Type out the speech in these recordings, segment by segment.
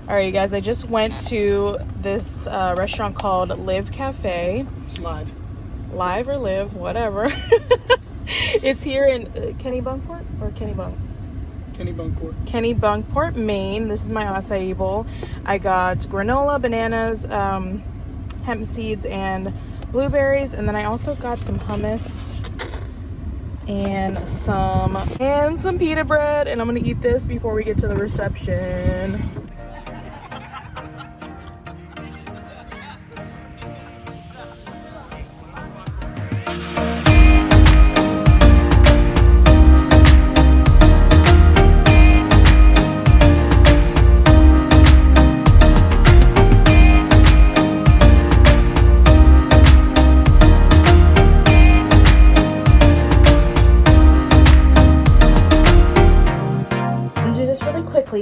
All right, you guys, I just went to this restaurant called Live Cafe. It's live. Live or Live, whatever. It's here in Kennebunkport or Kennebunk? Kennebunkport, Maine. This is my acai bowl. I got granola, bananas, hemp seeds, and blueberries, and then I also got some hummus and some pita bread, and I'm gonna eat this before we get to the reception.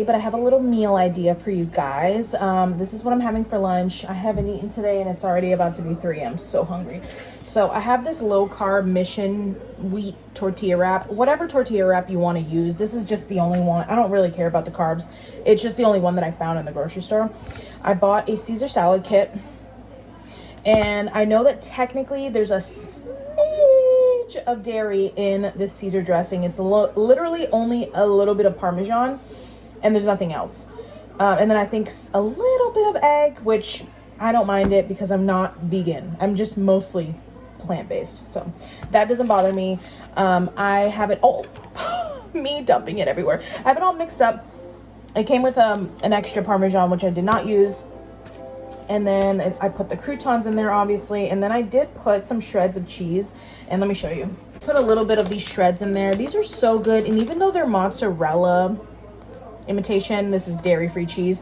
But I have a little meal idea for you guys. This is what I'm having for lunch. I haven't eaten today and it's already about to be 3. I'm so hungry. So I have this low carb Mission wheat tortilla wrap. Whatever tortilla wrap you want to use. This is just the only one. I don't really care about the carbs. It's just the only one that I found in the grocery store. I bought a Caesar salad kit. And I know that technically there's a smidge of dairy in this Caesar dressing. It's literally only a little bit of Parmesan. And there's nothing else. And then I think a little bit of egg, which I don't mind it because I'm not vegan. I'm just mostly plant-based. So that doesn't bother me. I have it all, me dumping it everywhere. I have it all mixed up. It came with an extra Parmesan, which I did not use. And then I put the croutons in there, obviously. And then I did put some shreds of cheese. And let me show you. Put a little bit of these shreds in there. These are so good. And even though they're mozzarella imitation, this is dairy-free cheese,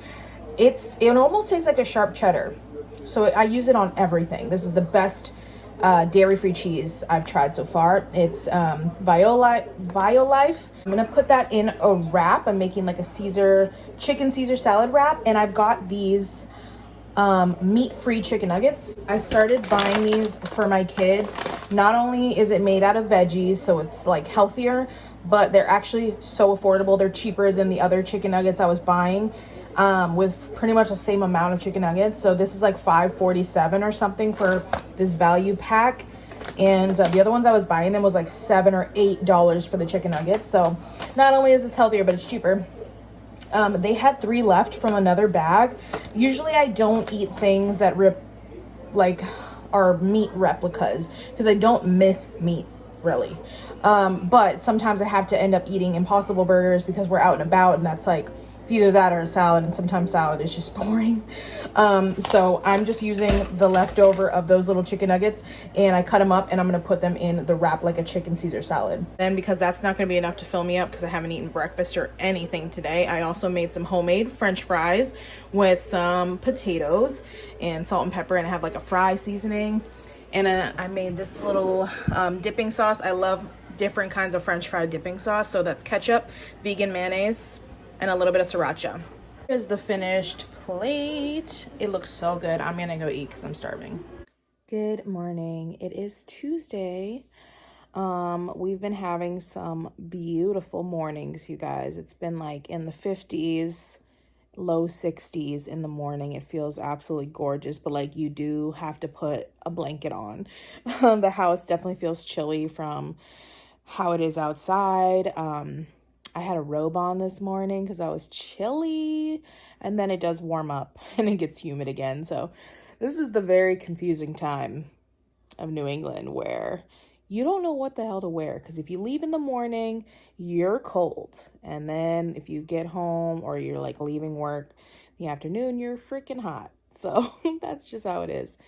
it almost tastes like a sharp cheddar. So I use it on everything. This is the best dairy-free cheese I've tried so far. It's Violife. I'm gonna put that in a wrap. I'm making like a chicken Caesar salad wrap, and I've got these meat-free chicken nuggets. I started buying these for my kids. Not only is it made out of veggies, so it's like healthier, but they're actually so affordable. They're cheaper than the other chicken nuggets I was buying with pretty much the same amount of chicken nuggets. So this is like $5.47 or something for this value pack. And the other ones I was buying them was like $7 or $8 for the chicken nuggets. So not only is this healthier, but it's cheaper. They had 3 left from another bag. Usually I don't eat things that are meat replicas because I don't miss meat really. But sometimes I have to end up eating Impossible Burgers because we're out and about, and that's like, it's either that or a salad, and sometimes salad is just boring. So I'm just using the leftover of those little chicken nuggets, and I cut them up and I'm gonna put them in the wrap like a chicken Caesar salad. Then because that's not gonna be enough to fill me up because I haven't eaten breakfast or anything today, I also made some homemade French fries with some potatoes and salt and pepper, and I have like a fry seasoning. And I made this little dipping sauce. I love different kinds of French fry dipping sauce. So that's ketchup, vegan mayonnaise, and a little bit of sriracha. Here's the finished plate. It looks so good. I'm gonna go eat because I'm starving. Good morning. It is Tuesday. We've been having some beautiful mornings, you guys. It's been like in the 50s. Low 60s in the morning. It feels absolutely gorgeous, but like you do have to put a blanket on. The house definitely feels chilly from how it is outside. I had a robe on this morning because I was chilly, and then it does warm up and it gets humid again. So this is the very confusing time of New England where you don't know what the hell to wear, because if you leave in the morning, you're cold. And then if you get home or you're like leaving work in the afternoon, you're freaking hot. So that's just how it is.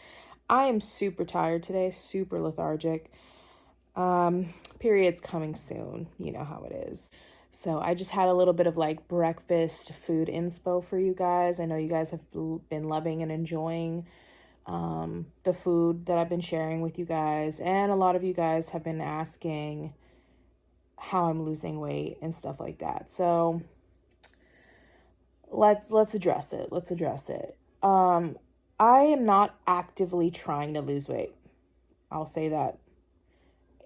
I am super tired today, super lethargic. Period's coming soon. You know how it is. So I just had a little bit of like breakfast food inspo for you guys. I know you guys have been loving and enjoying the food that I've been sharing with you guys, and a lot of you guys have been asking how I'm losing weight and stuff like that. So let's address it. I am not actively trying to lose weight. I'll say that.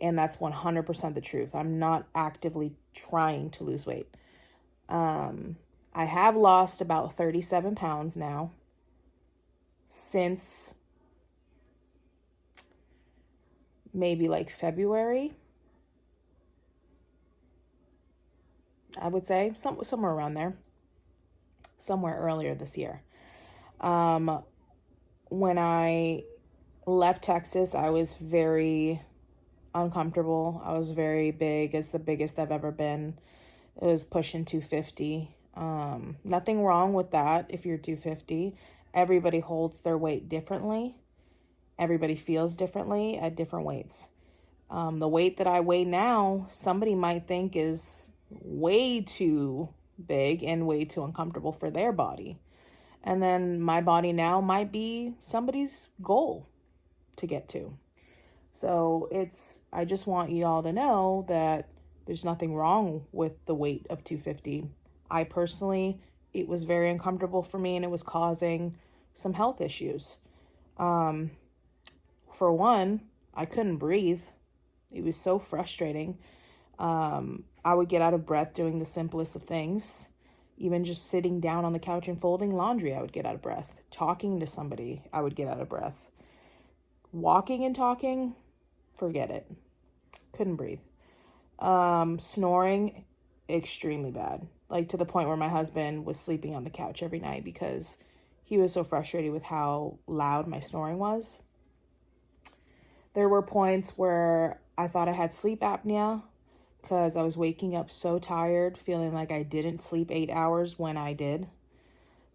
And that's 100% the truth. I'm not actively trying to lose weight. I have lost about 37 pounds now since maybe like February, I would say, somewhere around there, somewhere earlier this year. When I left Texas, I was very uncomfortable. I was very big. It's the biggest I've ever been. It was pushing 250. Nothing wrong with that if you're 250. Everybody holds their weight differently. Everybody feels differently at different weights. The weight that I weigh now, somebody might think is way too big and way too uncomfortable for their body. And then my body now might be somebody's goal to get to. So I just want you all to know that there's nothing wrong with the weight of 250. I personally, it was very uncomfortable for me and it was causing some health issues. For one, I couldn't breathe. It was so frustrating. I would get out of breath doing the simplest of things. Even just sitting down on the couch and folding laundry, I would get out of breath. Talking to somebody, I would get out of breath. Walking and talking, forget it. Couldn't breathe. Snoring, extremely bad. Like to the point where my husband was sleeping on the couch every night because he was so frustrated with how loud my snoring was. There were points where I thought I had sleep apnea because I was waking up so tired, feeling like I didn't sleep 8 hours when I did.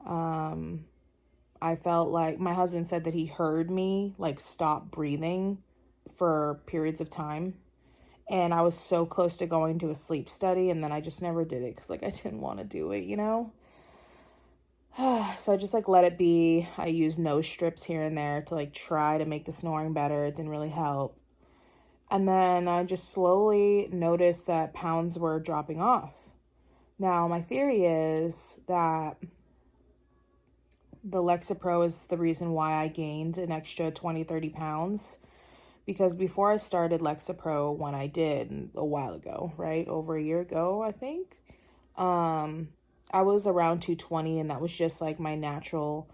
I felt like my husband said that he heard me like stop breathing for periods of time. And I was so close to going to a sleep study, and then I just never did it because like I didn't want to do it, you know? So I just like let it be. I used nose strips here and there to like try to make the snoring better. It didn't really help. And then I just slowly noticed that pounds were dropping off. Now, my theory is that the Lexapro is the reason why I gained an extra 20, 30 pounds. Because before I started Lexapro, when I did a while ago, right? Over a year ago, I think. I was around 220, and that was just like my natural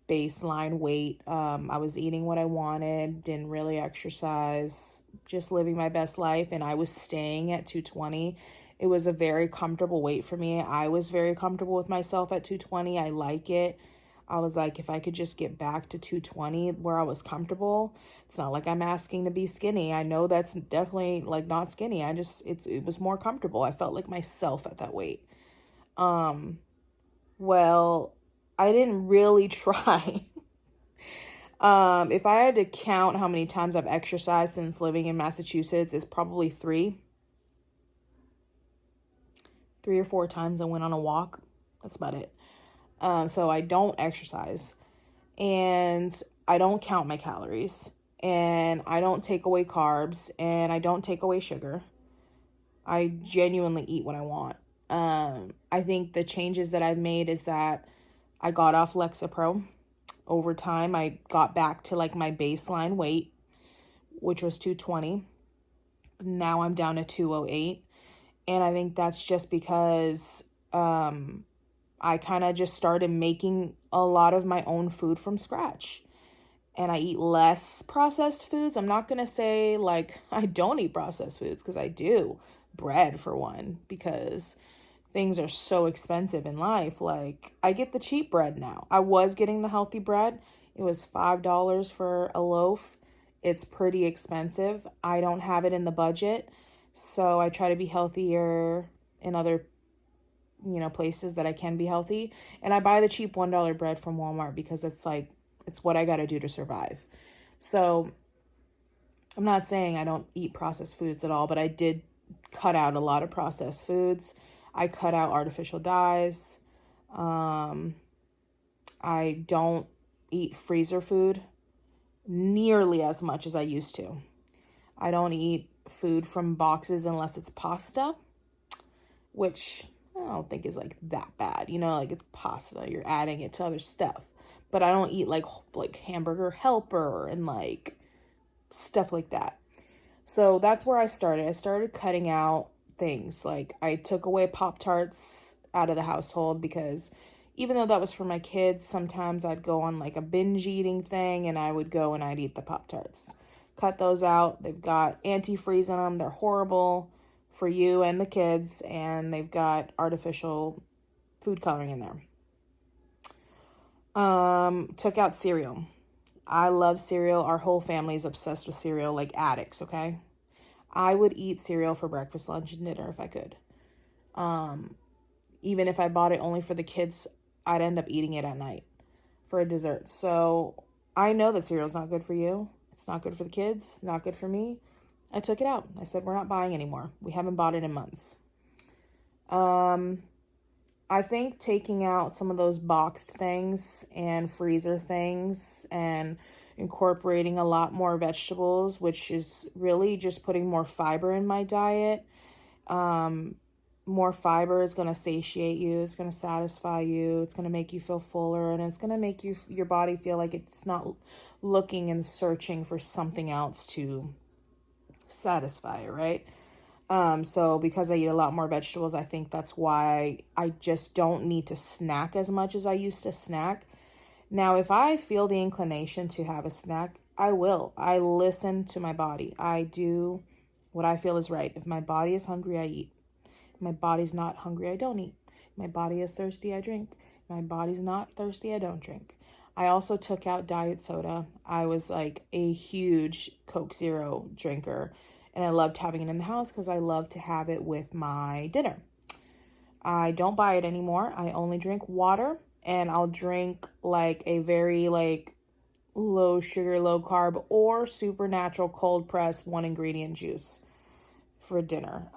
baseline weight. I was eating what I wanted, didn't really exercise, just living my best life, and I was staying at 220. It was a very comfortable weight for me. I was very comfortable with myself at 220. I like it. I was like, if I could just get back to 220 where I was comfortable. It's not like I'm asking to be skinny. I know that's definitely like not skinny. It was more comfortable. I felt like myself at that weight. Well, I didn't really try. If I had to count how many times I've exercised since living in Massachusetts, it's probably 3 or 4 times I went on a walk. That's about it. So I don't exercise, and I don't count my calories, and I don't take away carbs, and I don't take away sugar. I genuinely eat what I want. I think the changes that I've made is that I got off Lexapro. Over time, I got back to like my baseline weight, which was 220. Now I'm down to 208. And I think that's just because I kind of just started making a lot of my own food from scratch. And I eat less processed foods. I'm not going to say like I don't eat processed foods, because I do. Bread, for one, because things are so expensive in life. Like, I get the cheap bread now. I was getting the healthy bread. It was $5 for a loaf. It's pretty expensive. I don't have it in the budget. So I try to be healthier in other, places that I can be healthy. And I buy the cheap $1 bread from Walmart because it's what I got to do to survive. So I'm not saying I don't eat processed foods at all, but I did cut out a lot of processed foods. I cut out artificial dyes. I don't eat freezer food nearly as much as I used to. I don't eat food from boxes unless it's pasta, which I don't think is like that bad. Like it's pasta. You're adding it to other stuff. But I don't eat like hamburger helper and like stuff like that. So that's where I started. I started cutting out things. Like I took away Pop-Tarts out of the household because even though that was for my kids, sometimes I'd go on like a binge eating thing and I would go and I'd eat the Pop-Tarts. Cut those out. They've got antifreeze in them. They're horrible for you and the kids, and they've got artificial food coloring in there. Took out cereal. I love cereal. Our whole family is obsessed with cereal, like addicts, okay? I would eat cereal for breakfast, lunch, and dinner if I could. Even if I bought it only for the kids, I'd end up eating it at night for a dessert. So I know that cereal's not good for you. It's not good for the kids. It's not good for me. I took it out. I said, we're not buying anymore. We haven't bought it in months. I think taking out some of those boxed things and freezer things and incorporating a lot more vegetables, which is really just putting more fiber in my diet. More fiber is going to satiate you. It's going to satisfy you. It's going to make you feel fuller, and it's going to make your body feel like it's not looking and searching for something else to satisfy it, right? So because I eat a lot more vegetables, I think that's why I just don't need to snack as much as I used to snack. Now, if I feel the inclination to have a snack, I will. I listen to my body. I do what I feel is right. If my body is hungry, I eat. If my body's not hungry, I don't eat. If my body is thirsty, I drink. If my body's not thirsty, I don't drink. I also took out diet soda. I was like a huge Coke Zero drinker. And I loved having it in the house because I love to have it with my dinner. I don't buy it anymore. I only drink water, and I'll drink like a very like low sugar, low carb, or super natural cold press 1-ingredient juice for dinner.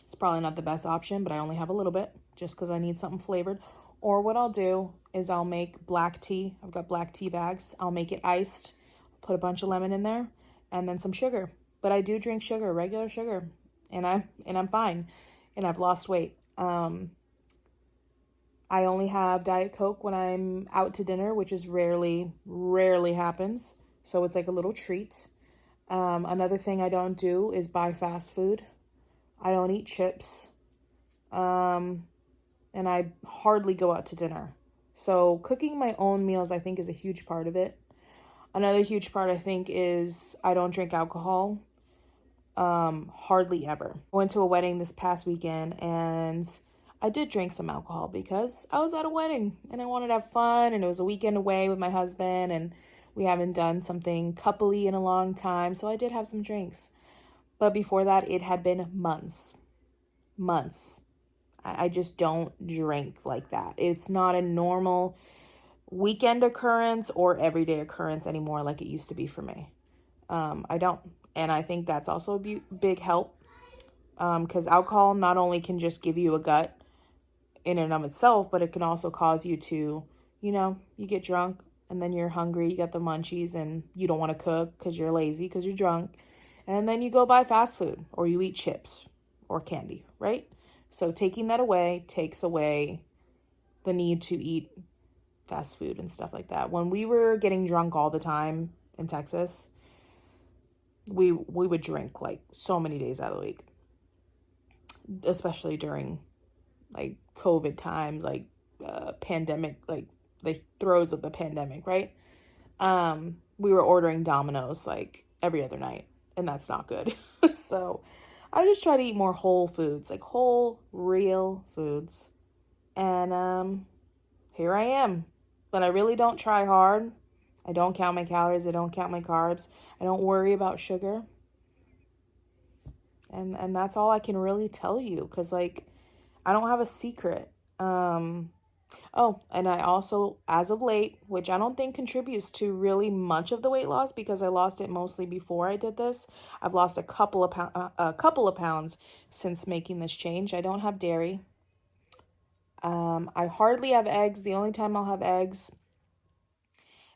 It's probably not the best option, but I only have a little bit just because I need something flavored. Or what I'll do is I'll make black tea. I've got black tea bags. I'll make it iced, put a bunch of lemon in there, and then some sugar. But I do drink sugar, regular sugar, and I'm fine, and I've lost weight. I only have Diet Coke when I'm out to dinner, which is rarely happens. So it's like a little treat. Another thing I don't do is buy fast food. I don't eat chips. And I hardly go out to dinner. So cooking my own meals, I think, is a huge part of it. Another huge part, I think, is I don't drink alcohol. Hardly ever. I went to a wedding this past weekend, and I did drink some alcohol because I was at a wedding and I wanted to have fun, and it was a weekend away with my husband, and we haven't done something coupley in a long time, so I did have some drinks. But before that, it had been months. I just don't drink like that. It's not a normal weekend occurrence or everyday occurrence anymore like it used to be for me. I don't. And I think that's also a big help, because alcohol not only can just give you a gut in and of itself, but it can also cause you to, you get drunk and then you're hungry, you got the munchies, and you don't want to cook because you're lazy, because you're drunk. And then you go buy fast food, or you eat chips or candy, right? So taking that away takes away the need to eat fast food and stuff like that. When we were getting drunk all the time in Texas, we would drink like so many days out of the week, especially during like COVID times, like pandemic, like the throes of the pandemic, right? We were ordering Domino's like every other night, and that's not good. So I just try to eat more whole foods, like whole, real foods. And here I am. But I really don't try hard. I don't count my calories. I don't count my carbs. I don't worry about sugar. And that's all I can really tell you, because like I don't have a secret. Oh, and I also, as of late, which I don't think contributes to really much of the weight loss, because I lost it mostly before I did this. I've lost a couple of pounds since making this change. I don't have dairy. I hardly have eggs. The only time I'll have eggs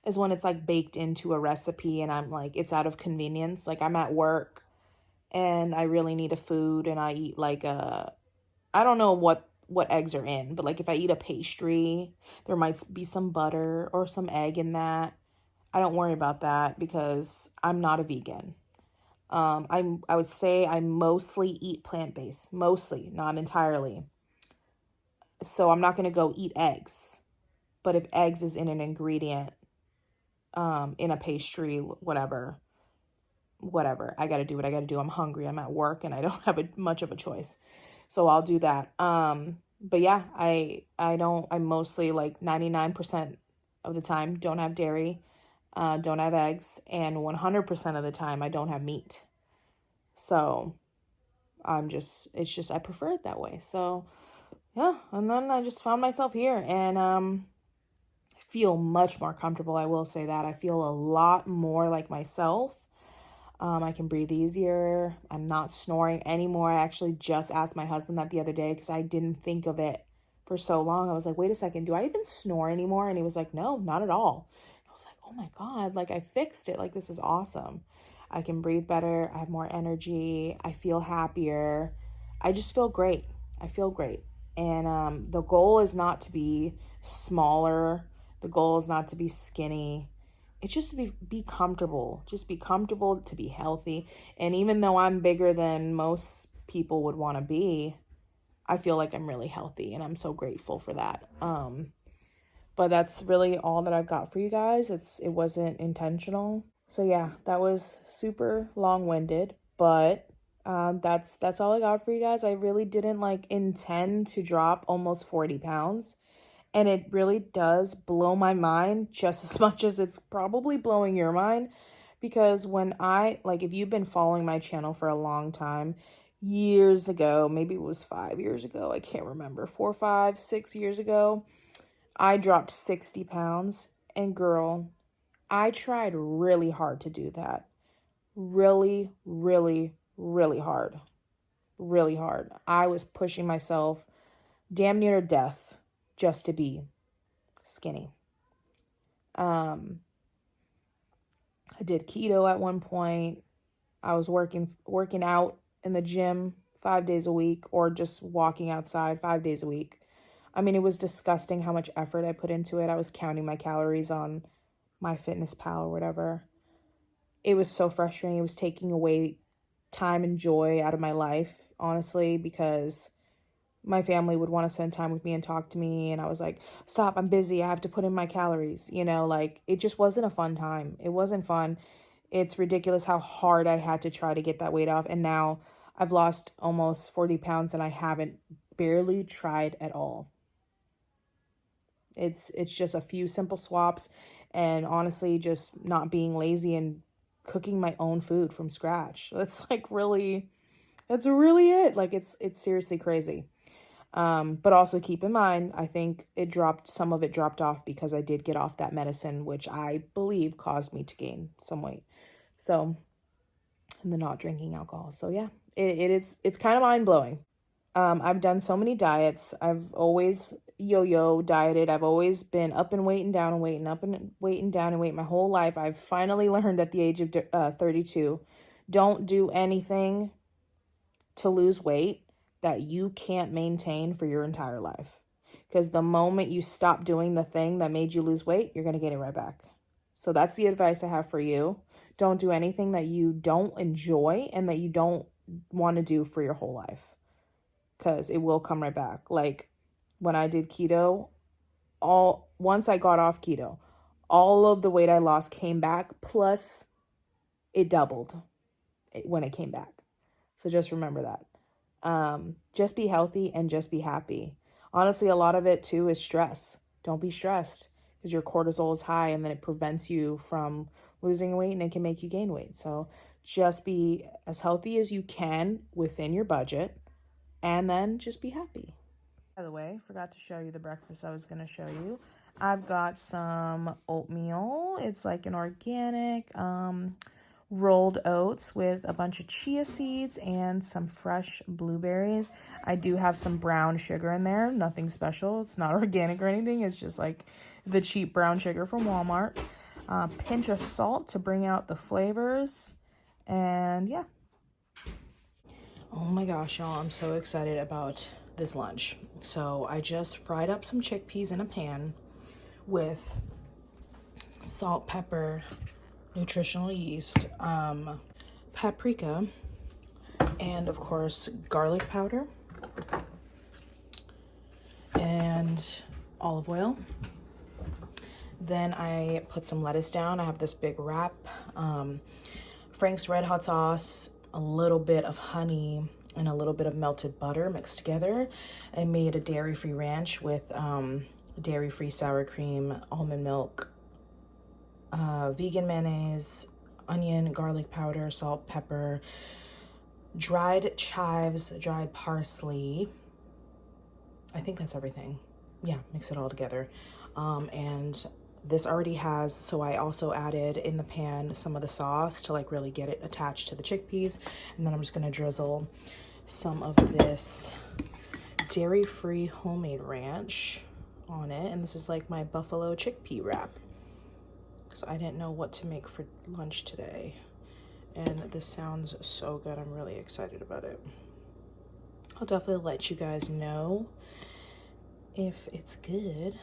is when it's like baked into a recipe and I'm like, it's out of convenience. Like I'm at work and I really need a food, and I eat like I don't know what eggs are in, but like if I eat a pastry, there might be some butter or some egg in that. I don't worry about that because I'm not a vegan. I would say I mostly eat plant-based, mostly, not entirely. So I'm not going to go eat eggs. But if eggs is in an ingredient, in a pastry, whatever, I got to do what I got to do. I'm hungry. I'm at work and I don't have much of a choice. So I'll do that. But yeah, I mostly, like 99% of the time, don't have dairy, don't have eggs, and 100% of the time I don't have meat. So it's just, I prefer it that way. So yeah, and then I just found myself here, and I feel much more comfortable. I will say that. I feel a lot more like myself. I can breathe easier. I'm not snoring anymore. I actually just asked my husband that the other day because I didn't think of it for so long. I was like, wait a second, do I even snore anymore? And he was like, no, not at all. I was like, oh my God, like I fixed it. Like, this is awesome. I can breathe better. I have more energy. I feel happier. I just feel great. I feel great. And the goal is not to be smaller. The goal is not to be skinny. It's just to be comfortable. Just be comfortable, to be healthy. And even though I'm bigger than most people would want to be, I feel like I'm really healthy, and I'm so grateful for that. But that's really all that I've got for you guys. It wasn't intentional. So yeah, that was super long-winded, but that's all I got for you guys. I really didn't like intend to drop almost 40 pounds. And it really does blow my mind just as much as it's probably blowing your mind. Because if you've been following my channel for a long time, years ago, maybe it was 5 years ago, I can't remember, 4, 5, 6 years ago, I dropped 60 pounds. And girl, I tried really hard to do that. Really, really, really hard. Really hard. I was pushing myself damn near to death just to be skinny. I did keto at one point. I was working out in the gym 5 days a week, or just walking outside 5 days a week. I mean, it was disgusting how much effort I put into it. I was counting my calories on MyFitnessPal or whatever. It was so frustrating. It was taking away time and joy out of my life, honestly, because my family would want to spend time with me and talk to me. And I was like, stop, I'm busy. I have to put in my calories. Like, it just wasn't a fun time. It wasn't fun. It's ridiculous how hard I had to try to get that weight off. And now I've lost almost 40 pounds and I haven't barely tried at all. It's just a few simple swaps, and honestly, just not being lazy and cooking my own food from scratch. That's really it. Like, it's seriously crazy. But also keep in mind, I think some of it dropped off because I did get off that medicine, which I believe caused me to gain some weight. So, and the not drinking alcohol. So yeah, it's kind of mind blowing. I've done so many diets. I've always yo-yo dieted. I've always been up in weight and down in weight and up in weight and down in weight my whole life. I've finally learned at the age of 32, don't do anything to lose weight that you can't maintain for your entire life. Because the moment you stop doing the thing that made you lose weight, you're going to get it right back. So that's the advice I have for you. Don't do anything that you don't enjoy and that you don't want to do for your whole life, because it will come right back. Like when I did keto, once I got off keto, all of the weight I lost came back, plus it doubled when it came back. So just remember that. Just be healthy and just be happy. Honestly, a lot of it too is stress. Don't be stressed, because your cortisol is high and then it prevents you from losing weight and it can make you gain weight. So just be as healthy as you can within your budget, and then just be happy. By the way, forgot to show you the breakfast I was going to show you. I've got some oatmeal. It's like an organic rolled oats with a bunch of chia seeds and some fresh blueberries. I do have some brown sugar in there. Nothing special. It's not organic or anything. It's just like the cheap brown sugar from Walmart. Pinch of salt to bring out the flavors. And yeah. Oh my gosh, y'all, I'm so excited about this lunch. So I just fried up some chickpeas in a pan with salt, pepper, nutritional yeast, paprika, and of course garlic powder, and olive oil. Then I put some lettuce down. I have this big wrap, Frank's Red Hot sauce, a little bit of honey, and a little bit of melted butter mixed together. I made a dairy-free ranch with dairy-free sour cream, almond milk, vegan mayonnaise, onion, garlic powder, salt, pepper, dried chives, dried parsley. I think that's everything. Yeah, mix it all together. And this already has, so I also added in the pan some of the sauce to like really get it attached to the chickpeas. And then I'm just gonna drizzle some of this dairy-free homemade ranch on it. And this is like my buffalo chickpea wrap, because I didn't know what to make for lunch today. And this sounds so good. I'm really excited about it. I'll definitely let you guys know if it's good.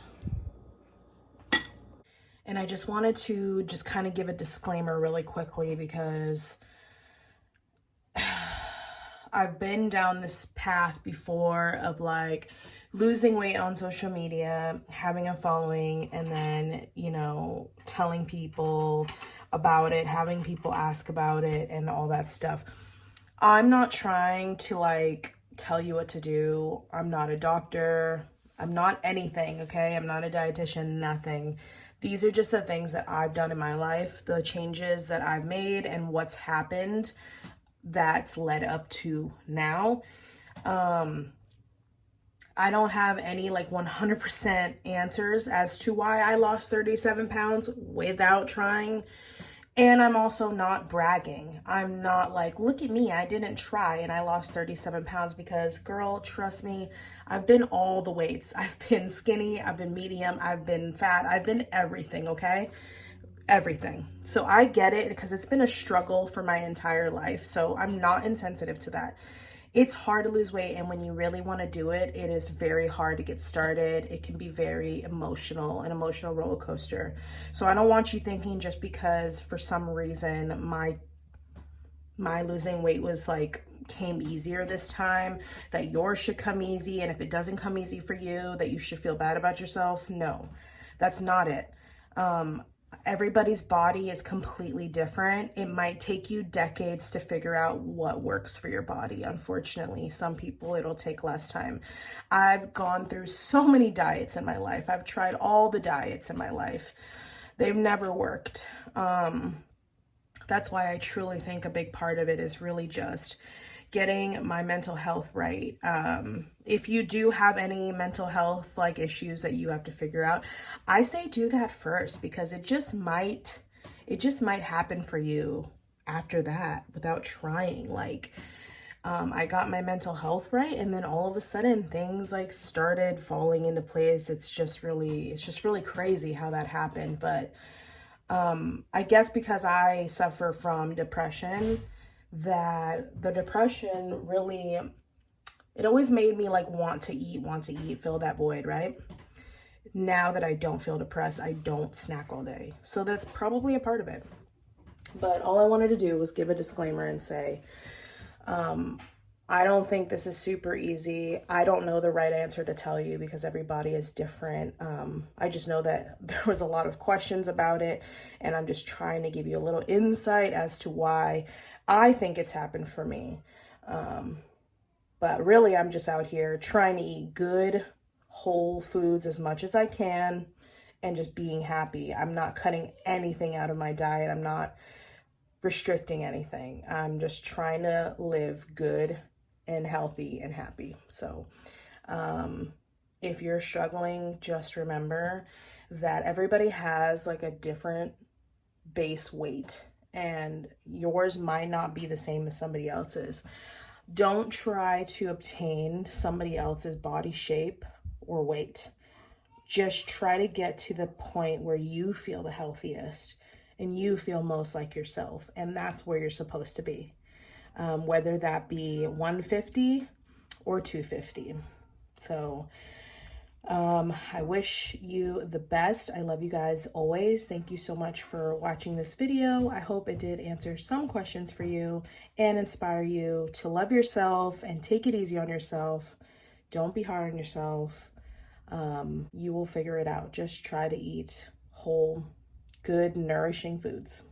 And I just wanted to just kind of give a disclaimer really quickly, because I've been down this path before of like losing weight on social media, having a following, and then, you know, telling people about it, having people ask about it and all that stuff. I'm not trying to like tell you what to do. I'm not a doctor. I'm not anything, okay? I'm not a dietitian, nothing. These are just the things that I've done in my life, the changes that I've made and what's happened that's led up to now. I don't have any like 100% answers as to why I lost 37 pounds without trying. And I'm also not bragging. I'm not like, look at me, I didn't try and I lost 37 pounds, because girl, trust me, I've been all the weights. I've been skinny, I've been medium, I've been fat, I've been everything, okay? Everything. So I get it, because it's been a struggle for my entire life. So I'm not insensitive to that. It's hard to lose weight, and when you really want to do it, it is very hard to get started. It can be very emotional, an emotional roller coaster. So I don't want you thinking just because for some reason my losing weight was like came easier this time, that yours should come easy, and if it doesn't come easy for you, that you should feel bad about yourself. No, that's not it. Everybody's body is completely different. It might take you decades to figure out what works for your body. Unfortunately, some people it'll take less time. I've gone through so many diets in my life. I've tried all the diets in my life. They've never worked. That's why I truly think a big part of it is really just getting my mental health right. If you do have any mental health like issues that you have to figure out, I say do that first, because it just might happen for you after that without trying. Like, I got my mental health right, and then all of a sudden things like started falling into place. It's just really crazy how that happened. But I guess because I suffer from depression, that the depression really, it always made me like want to eat, fill that void, right? Now that I don't feel depressed, I don't snack all day. So that's probably a part of it. But all I wanted to do was give a disclaimer and say, I don't think this is super easy. I don't know the right answer to tell you, because everybody is different. I just know that there was a lot of questions about it, and I'm just trying to give you a little insight as to why I think it's happened for me. But really, I'm just out here trying to eat good, whole foods as much as I can and just being happy. I'm not cutting anything out of my diet. I'm not restricting anything. I'm just trying to live good and healthy and happy. So if you're struggling, just remember that everybody has like a different base weight, and yours might not be the same as somebody else's. Don't try to obtain somebody else's body shape or weight. Just try to get to the point where you feel the healthiest and you feel most like yourself, and that's where you're supposed to be. Whether that be 150 or 250. So I wish you the best. I love you guys always. Thank you so much for watching this video. I hope it did answer some questions for you and inspire you to love yourself and take it easy on yourself. Don't be hard on yourself. You will figure it out. Just try to eat whole, good, nourishing foods.